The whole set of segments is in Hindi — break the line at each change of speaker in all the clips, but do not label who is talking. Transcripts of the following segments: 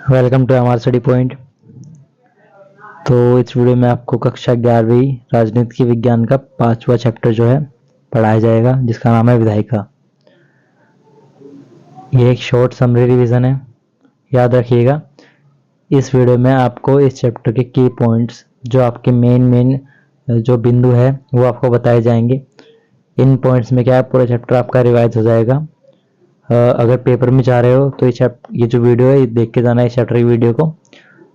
वेलकम टू हमारा स्टडी पॉइंट। तो इस वीडियो में आपको कक्षा 11वीं राजनीति विज्ञान का 5वां चैप्टर जो है पढ़ाया जाएगा, जिसका नाम है विधायिका। ये एक शॉर्ट समरी रिवीजन है, याद रखिएगा। इस वीडियो में आपको इस चैप्टर के की पॉइंट्स, जो आपके मेन जो बिंदु है वो आपको बताए जाएंगे। इन पॉइंट्स में क्या है, पूरा चैप्टर आपका रिवाइज हो जाएगा। अगर पेपर में जा रहे हो तो ये जो वीडियो है ये देख के जाना है। इस चैप्टर की वीडियो को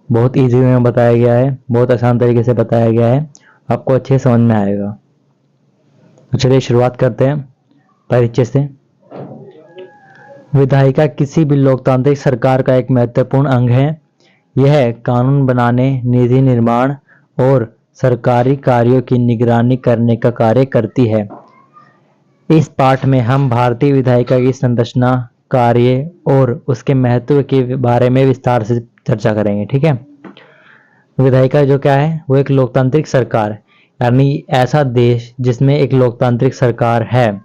बहुत इजी वे में बताया गया है, बहुत आसान तरीके से बताया गया है, आपको अच्छे समझ में आएगा। तो चलिए शुरुआत करते हैं परिचय से। विधायिका किसी भी लोकतांत्रिक सरकार का एक महत्वपूर्ण अंग है। यह कानून बनाने, नीति निर्माण और सरकारी कार्यों की निगरानी करने का कार्य करती है। इस पाठ में हम भारतीय विधायिका की संरचना, कार्य और उसके महत्व के बारे में विस्तार से चर्चा करेंगे। ठीक है। विधायिका जो क्या है, वो एक लोकतांत्रिक सरकार, यानी ऐसा देश जिसमें एक लोकतांत्रिक सरकार है,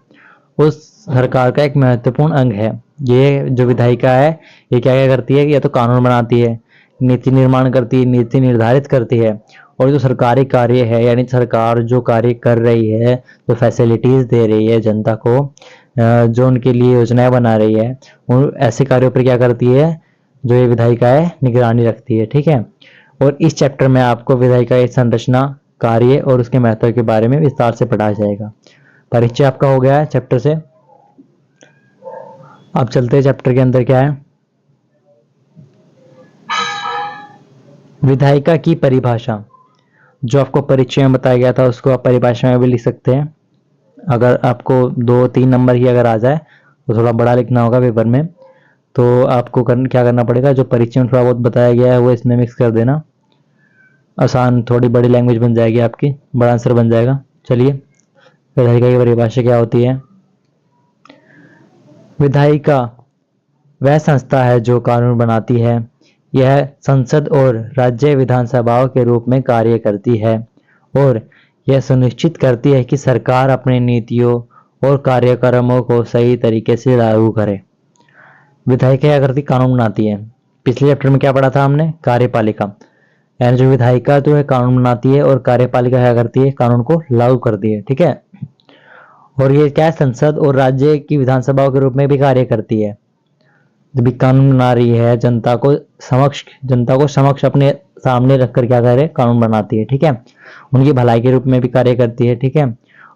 उस सरकार का एक महत्वपूर्ण अंग है। ये जो विधायिका है ये क्या क्या करती है, या तो कानून बनाती है, नीति निर्माण करती है, नीति निर्धारित करती है, और जो सरकारी कार्य है यानी सरकार जो कार्य कर रही है, जो फैसिलिटीज दे रही है जनता को, जो उनके लिए योजनाएं बना रही है, उन ऐसे कार्यों पर क्या करती है, जो ये विधायिका है निगरानी रखती है। ठीक है। और इस चैप्टर में आपको विधायिका की संरचना, कार्य और उसके महत्व के बारे में विस्तार से पढ़ाया जाएगा। परिचय आपका हो गया है चैप्टर से। अब चलते हैं चैप्टर के अंदर क्या है। विधायिका की परिभाषा, जो आपको परिचय में बताया गया था उसको आप परिभाषा में भी लिख सकते हैं। अगर आपको 2-3 नंबर ही अगर आ जाए तो थोड़ा बड़ा लिखना होगा पेपर में, तो आपको क्या करना पड़ेगा, जो परिचय में थोड़ा बहुत बताया गया है वो इसमें मिक्स कर देना। आसान, थोड़ी बड़ी लैंग्वेज बन जाएगी आपकी, बड़ा आंसर बन जाएगा। चलिए, विधायिका की परिभाषा क्या होती है। विधायिका वह संस्था है जो कानून बनाती है। यह संसद और राज्य विधानसभाओं के रूप में कार्य करती है और यह सुनिश्चित करती है कि सरकार अपनी नीतियों और कार्यक्रमों को सही तरीके से लागू करे। विधायिका क्या करती, कानून बनाती है। पिछले चैप्टर में क्या पढ़ा था हमने, कार्यपालिका, यानी जो विधायिका तो है कानून बनाती है और कार्यपालिका क्या करती है, कानून को लागू करती है। ठीक है। और ये क्या है, संसद और राज्य की विधानसभाओं के रूप में भी कार्य करती है। जब भी कानून बना रही है, जनता को समक्ष अपने सामने रखकर क्या करे, कानून बनाती है। ठीक है। उनकी भलाई के रूप में भी कार्य करती है। ठीक है।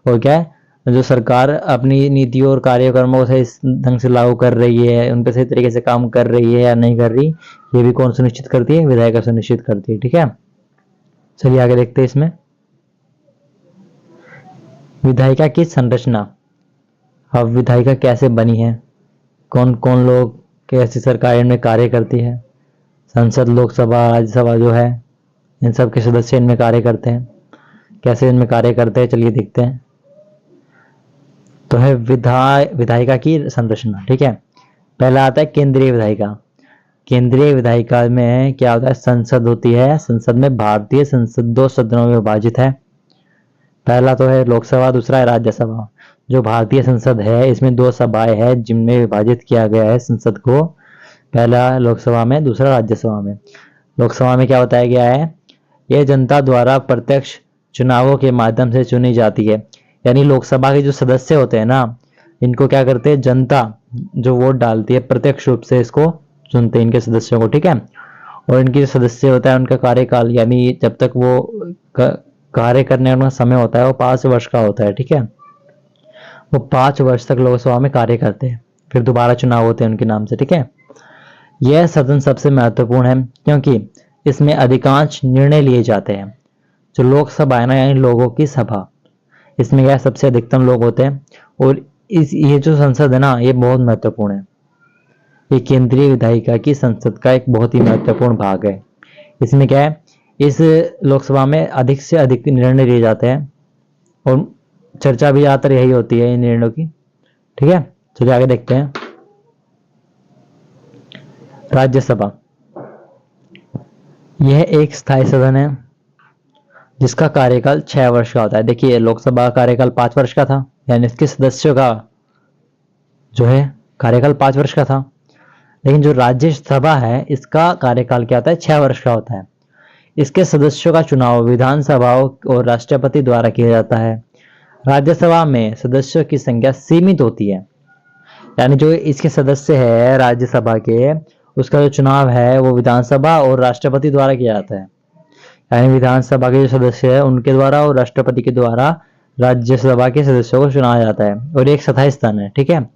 और क्या है, जो सरकार अपनी नीतियों और कार्यक्रमों को सही ढंग से लागू कर रही है, उन पर सही तरीके से काम कर रही है या नहीं कर रही, ये भी कौन सुनिश्चित करती है, विधायिका सुनिश्चित करती है। ठीक है। चलिए आगे देखते हैं इसमें। विधायिका की संरचना। अब विधायिका कैसे बनी है, कौन कौन लोग कैसी सरकार में कार्य करती है। संसद, लोकसभा, राज्यसभा जो है, इन सब के सदस्य इनमें कार्य करते हैं। कैसे इनमें कार्य करते हैं, चलिए देखते हैं। तो है विधायिका की संरचना। ठीक है। पहला आता है केंद्रीय विधायिका। केंद्रीय विधायिका में क्या होता है, संसद होती है। संसद में भारतीय संसद 2 सदनों में विभाजित है। पहला तो है लोकसभा, दूसरा है राज्यसभा। जो भारतीय संसद है इसमें 2 सभाएं हैं जिनमें विभाजित किया गया है संसद को। पहला लोकसभा में, दूसरा राज्यसभा में। लोकसभा में क्या बताया गया है, यह जनता द्वारा प्रत्यक्ष चुनावों के माध्यम से चुनी जाती है। यानी लोकसभा के जो सदस्य होते हैं ना, इनको क्या करते हैं, जनता जो वोट डालती है प्रत्यक्ष रूप से इसको चुनते हैं, इनके सदस्यों को। ठीक है। और इनके जो सदस्य होता है उनका कार्यकाल, यानी जब तक वो कार्य करने का समय होता है वो 5 वर्ष का होता है। ठीक है। वो 5 वर्ष तक लोकसभा में कार्य करते हैं, फिर दोबारा चुनाव होते हैं उनके नाम से। ठीक है। यह सदन सबसे महत्वपूर्ण है क्योंकि इसमें अधिकांश निर्णय लिए जाते हैं। जो लोकसभा है ना, यानी लोगों की सभा, इसमें क्या सबसे अधिकतम लोग होते हैं। और ये जो संसद है ना, ये बहुत महत्वपूर्ण है। ये केंद्रीय विधायिका की संसद का एक बहुत ही महत्वपूर्ण भाग है। इसमें क्या है, इस लोकसभा में अधिक से अधिक निर्णय लिए जाते हैं और चर्चा भी ज्यादातर यही होती है इन निर्णयों की। ठीक है। चलिए आगे देखते हैं। राज्यसभा, यह एक स्थायी सदन है जिसका कार्यकाल 6 वर्ष का होता है। देखिए, लोकसभा का कार्यकाल 5 वर्ष का था, यानी इसके सदस्यों का जो है कार्यकाल 5 वर्ष का था। लेकिन जो राज्यसभा है इसका कार्यकाल क्या होता है, 6 वर्ष का होता है। इसके सदस्यों का चुनाव विधानसभा और राष्ट्रपति द्वारा किया जाता है। राज्यसभा में सदस्यों की संख्या सीमित होती है, यानी जो इसके सदस्य है राज्यसभा के, उसका जो चुनाव है वो विधानसभा और राष्ट्रपति द्वारा किया जाता है। यानी विधानसभा के जो सदस्य है उनके द्वारा और राष्ट्रपति के द्वारा राज्यसभा के सदस्यों को चुना जाता है, और एक स्थायी स्थान है, ठीक है।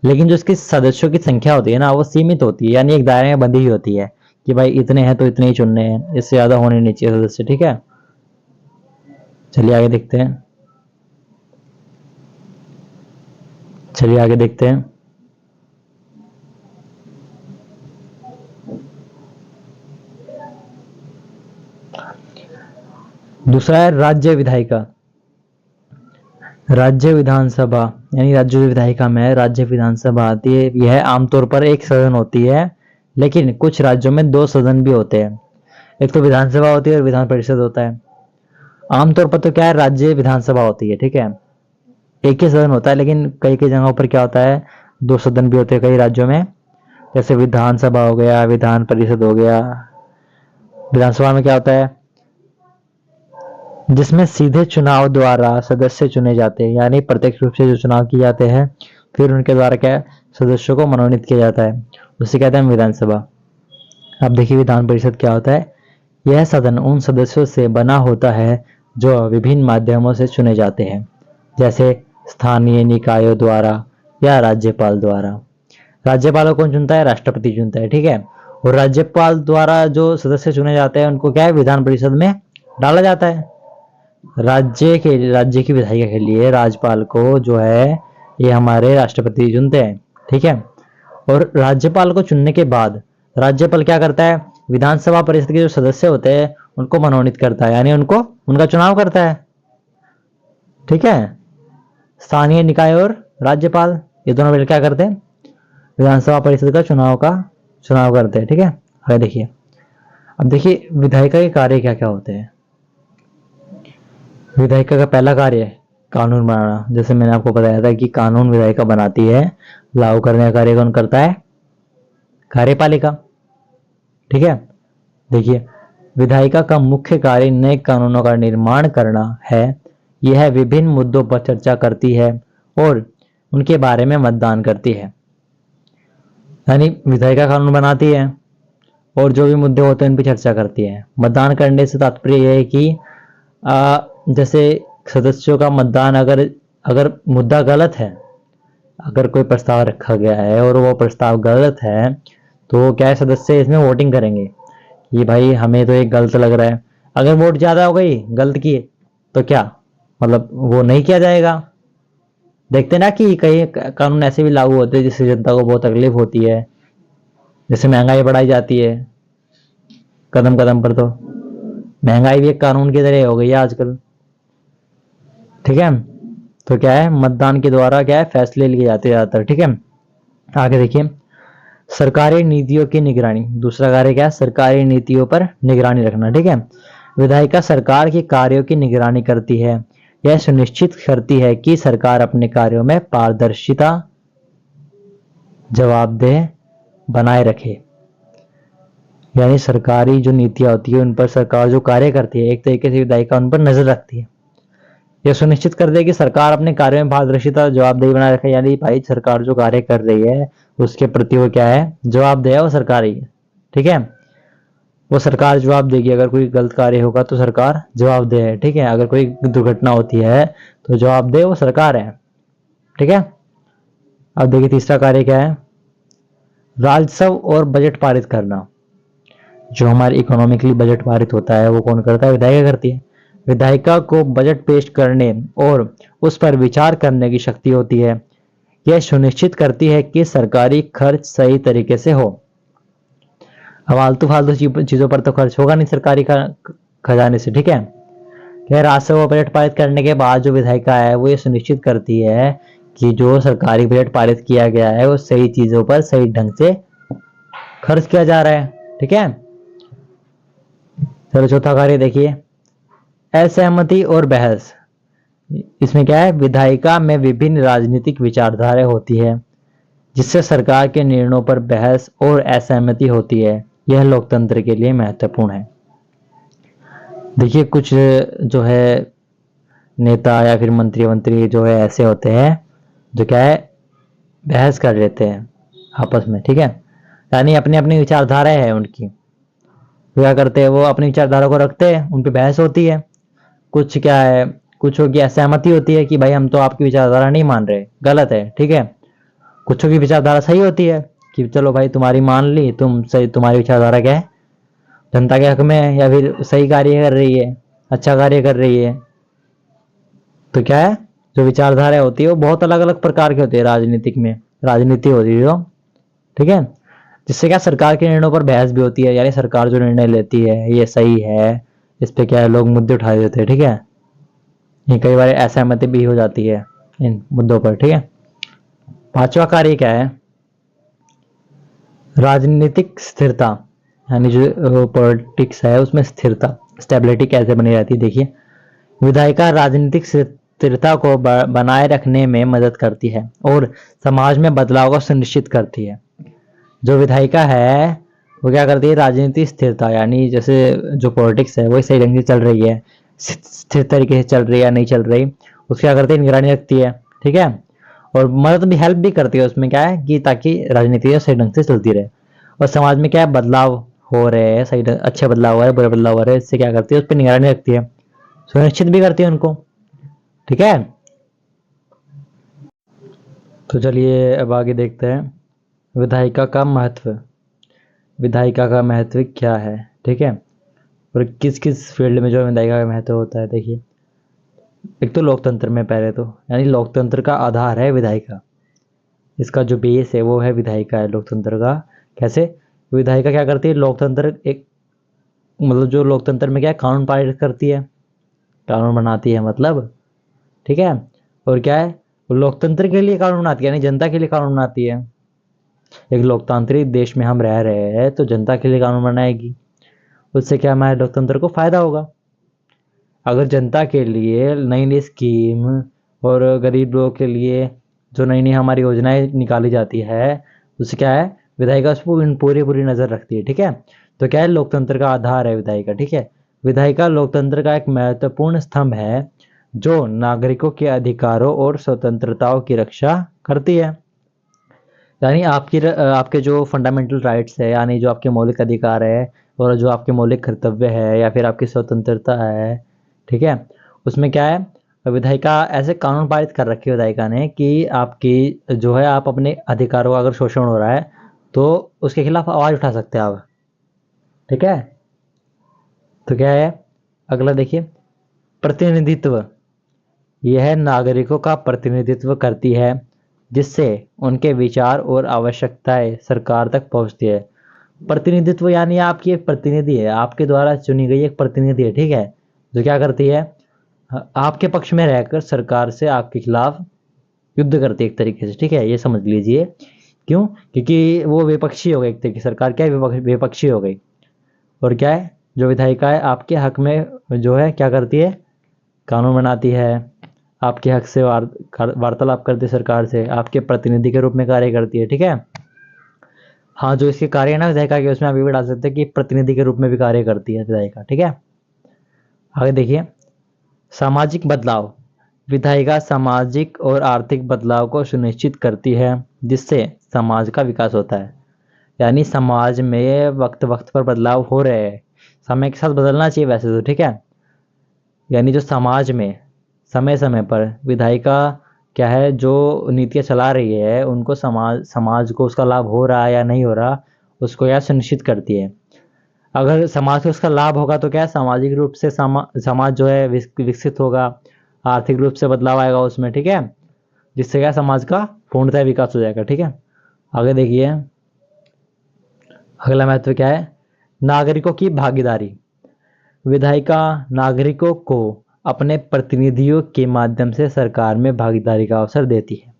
लेकिन जो इसके सदस्यों की संख्या होती है ना, वो सीमित होती है, यानी एक दायरे में बंधी हुई होती है कि भाई इतने हैं तो इतने ही चुनने हैं, इससे ज्यादा होने नहीं चाहिए सदस्य, ठीक है। चलिए आगे देखते हैं। चलिए आगे देखते हैं। दूसरा है राज्य विधायिका। राज्य विधानसभा यानी राज्य विधायिका में राज्य विधानसभा आती है। यह आमतौर पर एक सदन होती है, लेकिन कुछ राज्यों में 2 सदन भी होते हैं। एक तो विधानसभा होती है और विधान परिषद होता है। आमतौर पर तो क्या है, राज्य विधानसभा होती है, ठीक है, एक ही सदन होता है। लेकिन कई कई जगहों पर क्या होता है, 2 सदन भी होते हैं कई राज्यों में, जैसे विधानसभा हो गया, विधान परिषद हो गया। विधानसभा में क्या होता है, जिसमें सीधे चुनाव द्वारा सदस्य चुने जाते हैं, यानी प्रत्यक्ष रूप से जो चुनाव किए जाते हैं, फिर उनके द्वारा क्या है, सदस्यों को मनोनीत किया जाता है, उसे कहते हैं विधानसभा। अब देखिए विधान परिषद क्या होता है। यह सदन उन सदस्यों से बना होता है जो विभिन्न माध्यमों से चुने जाते हैं, जैसे स्थानीय निकायों द्वारा या राज्यपाल द्वारा। राज्यपाल को कौन चुनता है, राष्ट्रपति चुनता है, ठीक है। और राज्यपाल द्वारा जो सदस्य चुने जाते हैं उनको क्या है, विधान परिषद में डाला जाता है। राज्य की विधायिका के लिए राज्यपाल को जो है ये हमारे राष्ट्रपति चुनते हैं, ठीक है। और राज्यपाल को चुनने के बाद राज्यपाल क्या करता है, विधानसभा परिषद के जो सदस्य होते हैं उनको मनोनीत करता है, यानी उनको उनका चुनाव करता है, ठीक है। स्थानीय निकाय और राज्यपाल ये दोनों मिलकर क्या करते हैं, विधानसभा परिषद का चुनाव करते हैं, ठीक है। आगे देखिए। अब देखिए विधायिका के कार्य क्या क्या होते हैं। विधायिका का पहला कार्य है कानून बनाना। जैसे मैंने आपको बताया था कि कानून विधायिका बनाती है, लागू करने का कार्य कौन करता है, कार्यपालिका, ठीक है। देखिए विधायिका का मुख्य कार्य नए कानूनों का निर्माण करना है। यह विभिन्न मुद्दों पर चर्चा करती है और उनके बारे में मतदान करती है। यानी विधायिका कानून बनाती है और जो भी मुद्दे होते हैं उन पर चर्चा करती है। मतदान करने से तात्पर्य यह है कि जैसे सदस्यों का मतदान, अगर मुद्दा गलत है, अगर कोई प्रस्ताव रखा गया है और वो प्रस्ताव गलत है, तो क्या है, सदस्य इसमें वोटिंग करेंगे कि भाई हमें तो ये गलत लग रहा है। अगर वोट ज्यादा हो गई गलत की तो क्या मतलब वो नहीं किया जाएगा। देखते ना कि कई कानून ऐसे भी लागू होते हैं जिससे जनता को बहुत तकलीफ होती है, जैसे महंगाई बढ़ाई जाती है कदम कदम पर, तो महंगाई भी एक कानून की तरह हो गई है आजकल, ठीक है। तो क्या है, मतदान के द्वारा क्या है, फैसले लिए जाते ज्यादातर, ठीक है। आगे देखिए सरकारी नीतियों की निगरानी। दूसरा कार्य क्या है, सरकारी नीतियों पर निगरानी रखना, ठीक है। विधायिका सरकार के कार्यों की निगरानी करती है। यह सुनिश्चित करती है कि सरकार अपने कार्यों में पारदर्शिता, जवाबदेह बनाए रखे। यानी सरकारी जो नीतियां होती है उन पर सरकार जो कार्य करती है, एक तरीके से विधायिका उन पर नजर रखती है। यह सुनिश्चित कर दे कि सरकार अपने कार्यों में पारदर्शिता, जवाबदेही बनाए रखे। यानी भाई सरकार जो कार्य कर रही है उसके प्रति वो क्या है, जवाबदेह है, वो सरकारी है, ठीक है। वो सरकार जवाब देगी, अगर कोई गलत कार्य होगा तो सरकार जवाबदेह है, ठीक है। अगर कोई दुर्घटना होती है तो जवाबदेह वो सरकार है, ठीक है। अब देखिए तीसरा कार्य क्या है, राजस्व और बजट पारित करना। जो हमारे इकोनॉमिकली बजट पारित होता है वो कौन करता है, विधायिका करती है। विधायिका को बजट पेश करने और उस पर विचार करने की शक्ति होती है। यह सुनिश्चित करती है कि सरकारी खर्च सही तरीके से हो। अब आलतू फालतू चीजों पर तो खर्च होगा नहीं सरकारी खजाने से, ठीक है। क्या राजस्व और बजट पारित करने के बाद जो विधायिका है वो ये सुनिश्चित करती है कि जो सरकारी बजट पारित किया गया है वो सही चीजों पर सही ढंग से खर्च किया जा रहा है, ठीक है। चलो चौथा कार्य देखिए, असहमति और बहस। इसमें क्या है, विधायिका में विभिन्न राजनीतिक विचारधाराएं होती है। जिससे सरकार के निर्णयों पर बहस और असहमति होती है, यह लोकतंत्र के लिए महत्वपूर्ण है। देखिए कुछ जो है नेता या फिर मंत्री जो है ऐसे होते हैं जो क्या है बहस कर लेते हैं आपस में, ठीक है। यानी अपनी अपनी विचारधारा है उनकी, वो क्या करते हैं, वो अपनी विचारधारा को रखते हैं, उन पे बहस होती है। कुछ क्या है, कुछों की असहमति होती है कि भाई हम तो आपकी विचारधारा नहीं मान रहे, गलत है, ठीक है। कुछों की विचारधारा सही होती है कि चलो भाई तुम्हारी मान ली, तुम सही, तुम्हारी विचारधारा क्या है, जनता के हक में है या फिर सही कार्य कर रही है, अच्छा कार्य कर रही है। तो क्या है, जो विचारधारा होती है वो बहुत अलग अलग प्रकार की होती है, राजनीतिक में राजनीति होती है जो, ठीक है। जिससे क्या सरकार के निर्णयों पर बहस भी होती है, यानी सरकार जो निर्णय लेती है ये सही है, इस पे क्या है लोग मुद्दे उठा देते हैं, ठीक है। ये कई बार असहमति भी हो जाती है इन मुद्दों पर, ठीक है। पांचवा कार्य क्या है, राजनीतिक स्थिरता, यानी जो पॉलिटिक्स है उसमें स्थिरता, स्टेबिलिटी कैसे बनी रहती है। देखिए विधायिका राजनीतिक स्थिरता को बनाए रखने में मदद करती है और समाज में बदलाव को सुनिश्चित करती है। जो विधायिका है वो क्या करती है, राजनीतिक स्थिरता, यानी जैसे जो पॉलिटिक्स है वो सही ढंग से चल रही है, स्थिर तरीके से चल रही है या नहीं चल रही, उसकी क्या करती है, निगरानी रखती है, ठीक है। और मदद भी, हेल्प भी करती है उसमें, क्या है कि ताकि राजनीति सही ढंग से चलती रहे और समाज में क्या है बदलाव हो रहे हैं, सही अच्छे बदलाव हो रहे हैं, बुरे बदलाव हो रहे हैं, इससे क्या करती है उस पर निगरानी रखती है, सुनिश्चित भी करती है उनको, ठीक है। तो चलिए अब आगे देखते हैं विधायिका का महत्व। विधायिका का महत्व क्या है, ठीक है, और किस किस फील्ड में जो विधायिका का महत्व होता है। देखिए एक तो लोकतंत्र में, पहले तो यानी लोकतंत्र का आधार है विधायिका, इसका जो बेस है वो है विधायिका है लोकतंत्र का। कैसे, विधायिका क्या करती है, लोकतंत्र एक मतलब जो लोकतंत्र में क्या है कानून पारित करती है, कानून बनाती है मतलब, ठीक है। और क्या है, वो लोकतंत्र के लिए कानून बनाती है, यानी जनता के लिए कानून बनाती है। एक लोकतांत्रिक देश में हम रह रहे हैं तो जनता के लिए कानून बनाएगी, उससे क्या हमारे लोकतंत्र को फायदा होगा। अगर जनता के लिए नई नई स्कीम और गरीब लोगों के लिए जो नई नई हमारी योजनाएं निकाली जाती है, उससे क्या है विधायिका उस पर पूरी पूरी नजर रखती है, ठीक है। तो क्या है, लोकतंत्र का आधार है विधायिका, ठीक है। विधायिका लोकतंत्र का एक महत्वपूर्ण स्तंभ है जो नागरिकों के अधिकारों और स्वतंत्रताओं की रक्षा करती है। यानी आपके जो फंडामेंटल राइट्स है, यानी जो आपके मौलिक अधिकार है और जो आपके मौलिक कर्तव्य है या फिर आपकी स्वतंत्रता है, ठीक है, उसमें क्या है, विधायिका ऐसे कानून पारित कर रखे विधायिका ने कि आपकी जो है आप अपने अधिकारों का अगर शोषण हो रहा है तो उसके खिलाफ आवाज उठा सकते हैं आप, ठीक है। तो क्या है, अगला देखिए, प्रतिनिधित्व, यह नागरिकों का प्रतिनिधित्व करती है जिससे उनके विचार और आवश्यकताएं सरकार तक पहुंचती है। प्रतिनिधित्व यानी आपकी एक प्रतिनिधि है, आपके द्वारा चुनी गई एक प्रतिनिधि है, ठीक है, जो क्या करती है, आपके पक्ष में रहकर सरकार से आपके खिलाफ युद्ध करती है एक तरीके से, ठीक है, ये समझ लीजिए। क्यों, क्योंकि वो विपक्षी हो गई एक तरीके से, सरकार क्या है विपक्षी हो गई। और क्या है, जो विधायिका है आपके हक में जो है क्या करती है, कानून बनाती है, आपके हक से वार्तालाप करती है सरकार से, आपके प्रतिनिधि के रूप में कार्य करती है, ठीक है। हाँ, जो इसके कार्य है ना विधायिका के, उसमें आप ये भी डाल सकते हैं कि प्रतिनिधि के रूप में भी कार्य करती है विधायिका, ठीक है। आगे देखिए, सामाजिक बदलाव, विधायिका सामाजिक और आर्थिक बदलाव को सुनिश्चित करती है जिससे समाज का विकास होता है। यानी समाज में वक्त वक्त पर बदलाव हो रहे हैं, समय के साथ बदलना चाहिए वैसे तो, ठीक है। यानी जो समाज में समय समय पर विधायिका क्या है जो नीतियां चला रही है उनको समाज समाज को उसका लाभ हो रहा है या नहीं हो रहा, उसको यह सुनिश्चित करती है। अगर समाज को उसका लाभ होगा तो क्या है, सामाजिक रूप से समाज जो है विकसित होगा, आर्थिक रूप से बदलाव आएगा उसमें, ठीक है, जिससे क्या समाज का पूर्णतः विकास हो जाएगा, ठीक है। आगे देखिए, अगला महत्व क्या है, नागरिकों की भागीदारी, विधायिका नागरिकों को अपने प्रतिनिधियों के माध्यम से सरकार में भागीदारी का अवसर देती है।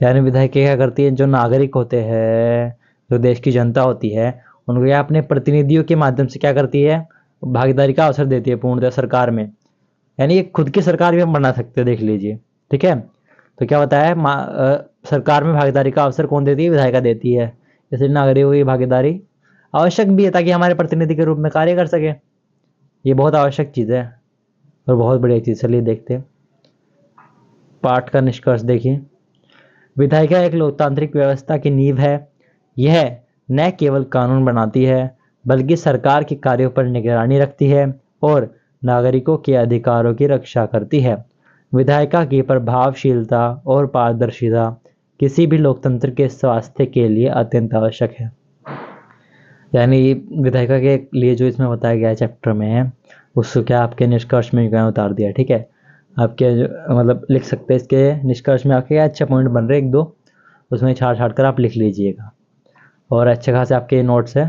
यानी विधायिका क्या करती है, जो नागरिक होते हैं, जो देश की जनता होती है, उनको यह अपने प्रतिनिधियों के माध्यम से क्या करती है, भागीदारी का अवसर देती है पूर्णतः सरकार में। यानी ये खुद की सरकार भी हम बना सकते हैं, देख लीजिए, ठीक है। तो क्या होता है, सरकार में भागीदारी का अवसर कौन देती है? विधायिका देती है। इसलिए नागरिकों की भागीदारी आवश्यक भी है ताकि हमारे प्रतिनिधि के रूप में कार्य कर सके। ये बहुत आवश्यक चीज़ है और बहुत बढ़िया चीज़। चलिए देखते हैं पाठ का निष्कर्ष। देखिए, विधायिका एक लोकतांत्रिक व्यवस्था की नींव है। यह न केवल कानून बनाती है बल्कि सरकार के कार्यों पर निगरानी रखती है और नागरिकों के अधिकारों की रक्षा करती है। विधायिका की प्रभावशीलता और पारदर्शिता किसी भी लोकतंत्र के स्वास्थ्य के लिए अत्यंत आवश्यक है। यानी विधायिका के लिए जो इसमें बताया गया है चैप्टर में है, उसको क्या आपके निष्कर्ष में क्या उतार दिया। ठीक है, आपके मतलब लिख सकते हैं इसके निष्कर्ष में आपके अच्छे पॉइंट बन रहे एक दो, उसमें छाट छाट कर आप लिख लीजिएगा और अच्छे खासे आपके नोट्स है।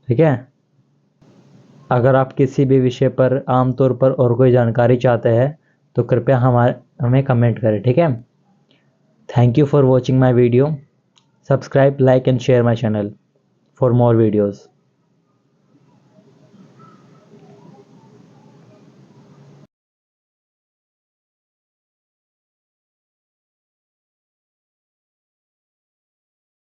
ठीक है, अगर आप किसी भी विषय पर आमतौर पर और कोई जानकारी चाहते हैं तो कृपया हमें कमेंट करें। ठीक है, thank you for watching my video. Subscribe, like and share my channel for more videos.